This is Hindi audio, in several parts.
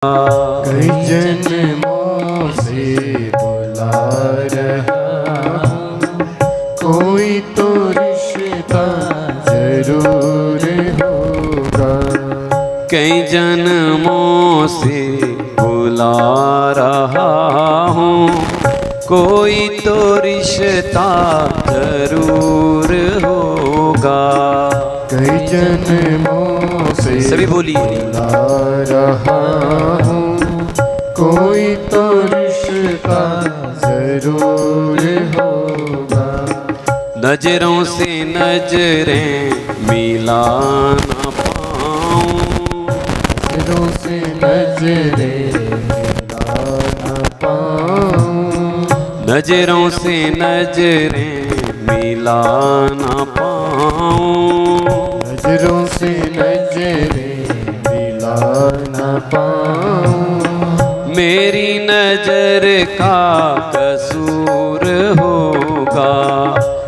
कई जन्मों से बुला रहा हूँ, कोई तो रिश्ता जरूर होगा। कई जन्मों से बुला रहा हूँ, कोई तो रिश्ता जरूर होगा। कई जन्मों से सभी बोलिए। बुला रहा हूँ, कोई तो रिश्ता जरूर होगा। नजरों से नजरें मिला ना पाऊं, नजरों से नजरें मिला न पाऊं, नजरों से नजरें मिला ना पाऊं। नजरों से नजरें मिला न पाऊं। मेरी नजर का कसूर होगा,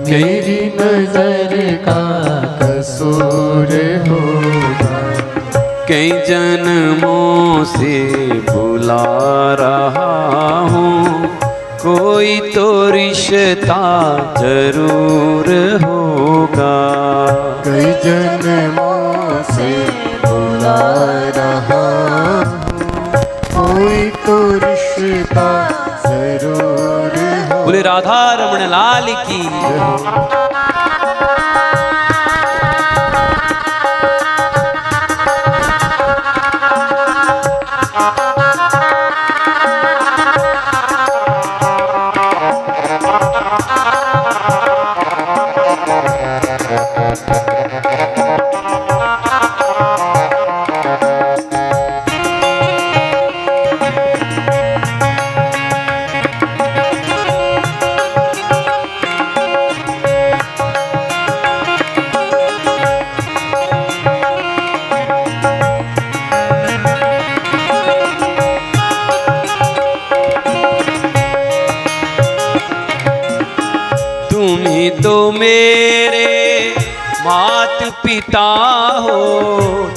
मेरी नजर का कसूर होगा। कई जन्मों से बुला रहा हूँ, कोई तो रिश्ता जरूर होगा। कई जन्मों से बुला रहा हूँ, कोई तो रिश्ता जरूर होगा। बोले राधा रमण लाल की। तुम्ही तो मेरे मात पिता हो,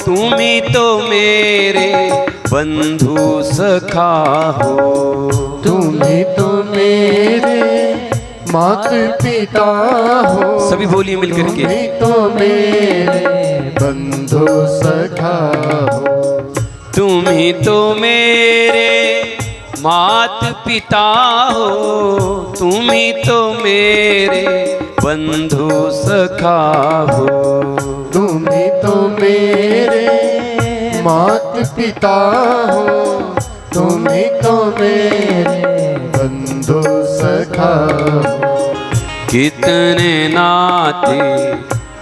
तुम्ही तो मेरे बंधु सखा हो। तुम्ही तो मेरे मात पिता हो, सभी बोलिए मिलकर के। तुम्ही तो मेरे बंधु सखा हो। तुम्ही तो मेरे मात पिता हो, तुम्ही तो मेरे बंधु सखा हो। तुम्ही तो मेरे मात पिता हो, तुम्ही तो मेरे बंधु सखा हो। कितने नाते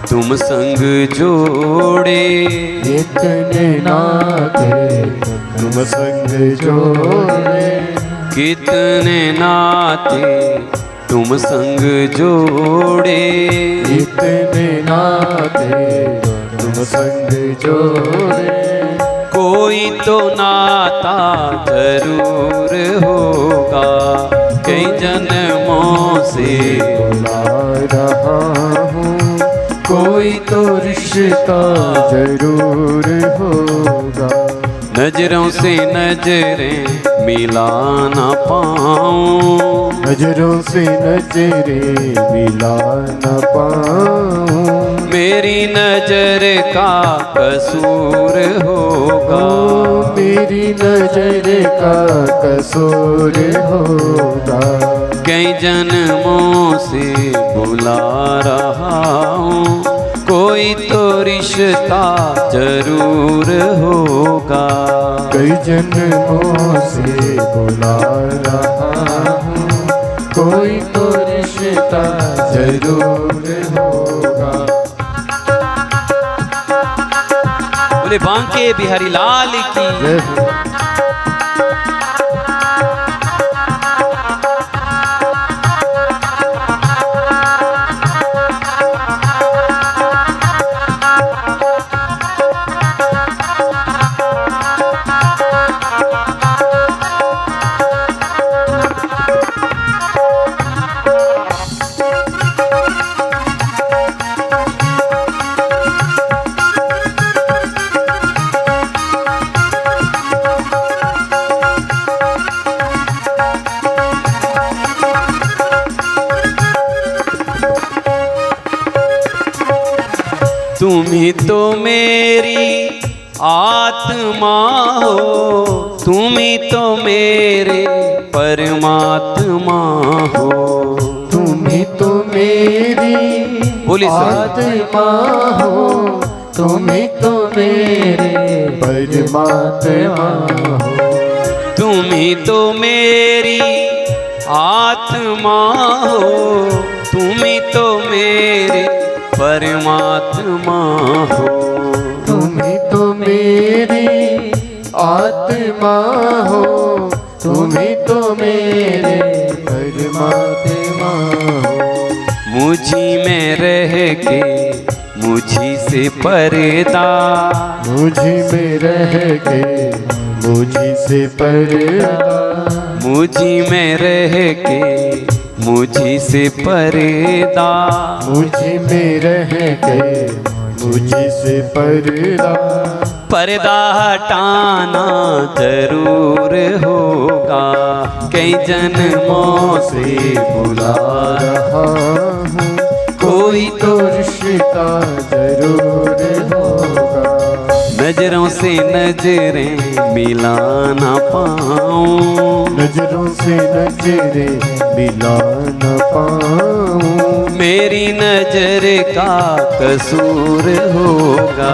तुम संग जोड़े, इतने नाते तुम संग जोड़े। कितने नाते तुम संग जोड़े। इतने नाते तुम संग जोड़े। कोई तो नाता जरूर होगा, कई जन्मों से बुला रहा हूँ, कोई तो रिश्ता जरूर होगा। नजरों से नजरें मिला ना पाऊं, नजरों से नजरें मिला न पाऊं। मेरी नजर का कसूर होगा। मेरी नजर का कसूर होगा। कई जन्मों से बुला रहा हूँ, कोई तो रिश्ता जरूर होगा। कई जन्मों से बुला रहा हूँ, कोई तो रिश्ता जरूर होगा। बोले बांके बिहारी लाल की। जय हो। तुम ही तो मेरी आत्मा हो, तुम ही तो मेरे परमात्मा हो। तुम ही तो मेरी बोलिए आत्मा हो, तुम ही तो मेरे परमात्मा हो। तुम ही तो मेरी आत्मा हो, तुम ही तो मेरे परमात्मा हो। तुम ही तो मेरी आत्मा हो, तुम ही तो मेरे परमात्मा हो। मुझी में रह के मुझी से पर्दा, मुझी में रह के मुझी से पर्दा, मुझी में रह के मुझी से पर्दा, मुझी में रह के मुझी से पर्दा। पर्दा हटाना जरूर होगा, कई जन्मों से बुला रहा हूँ, कोई तो रिश्ता जरूर होगा। नजरों से नजरें मिला ना पाऊं, नजरों से नजरें मिला न पाऊं। मेरी नजर का कसूर होगा,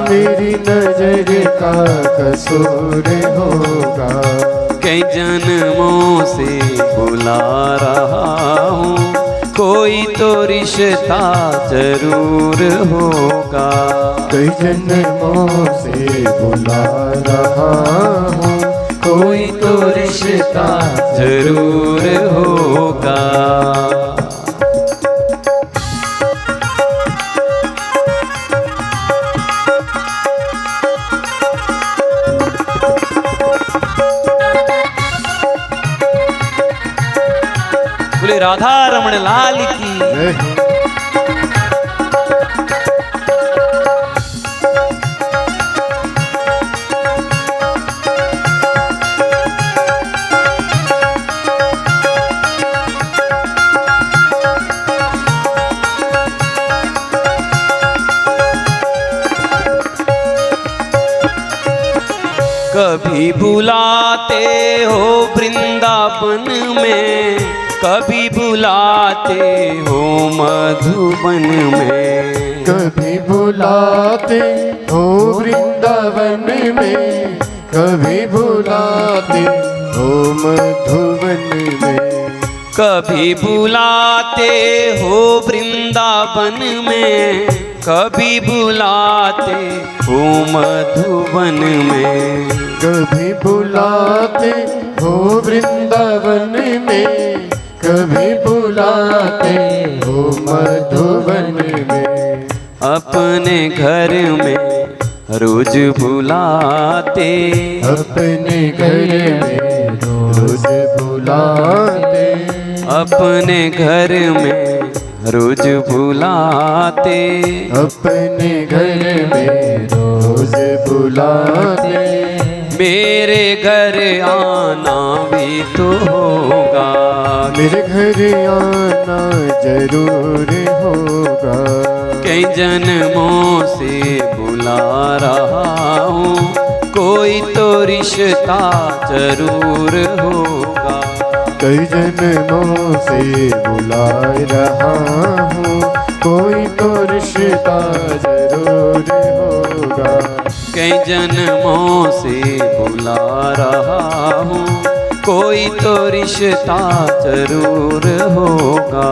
मेरी नजर का कसूर होगा। कई जन्मों से बुला रहा हूँ, कोई तो रिश्ता जरूर होगा। कई जन्मों से बुला रहा हूँ, कोई तो रिश्ता जरूर होगा। बोले राधा रमण लाल की। जय हो। कभी बुलाते हो वृंदावन में, कभी बुलाते हो मधुबन में, कभी बुलाते हो वृंदावन में, कभी बुलाते हो मधुबन में। कभी बुलाते हो वृंदावन में, कभी बुलाते हो मधुबन में, कभी बुलाते हो वृंदावन में, कभी बुलाते हो मधुबन में। अपने घर में रोज बुलाते, अपने घर में रोज बुलाते, अपने घर में रोज बुलाते, अपने घर में रोज बुलाते। मेरे घर आना भी तो होगा, मेरे घर आना जरूर होगा। कई जन्मों से बुला रहा हूँ, कोई तो रिश्ता जरूर होगा। कई जन्मों से बुला रहा हूँ, कोई तो रिश्ता जरूर होगा। कई जन्मों से बुला रहा हूँ, कोई तो रिश्ता जरूर होगा।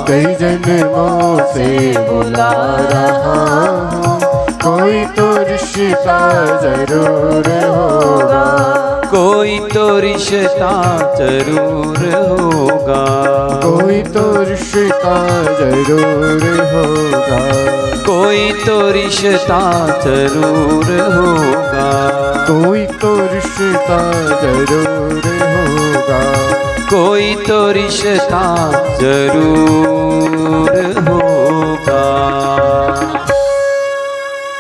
कई जन्मों से बुला रहा हूँ, कोई तो रिश्ता जरूर होगा। कोई तो रिश्ता जरूर होगा, कोई तो रिश्ता जरूर होगा। कोई तो रिश्ता जरूर होगा, कोई तो रिश्ता जरूर होगा। कोई तो रिश्ता जरूर होगा।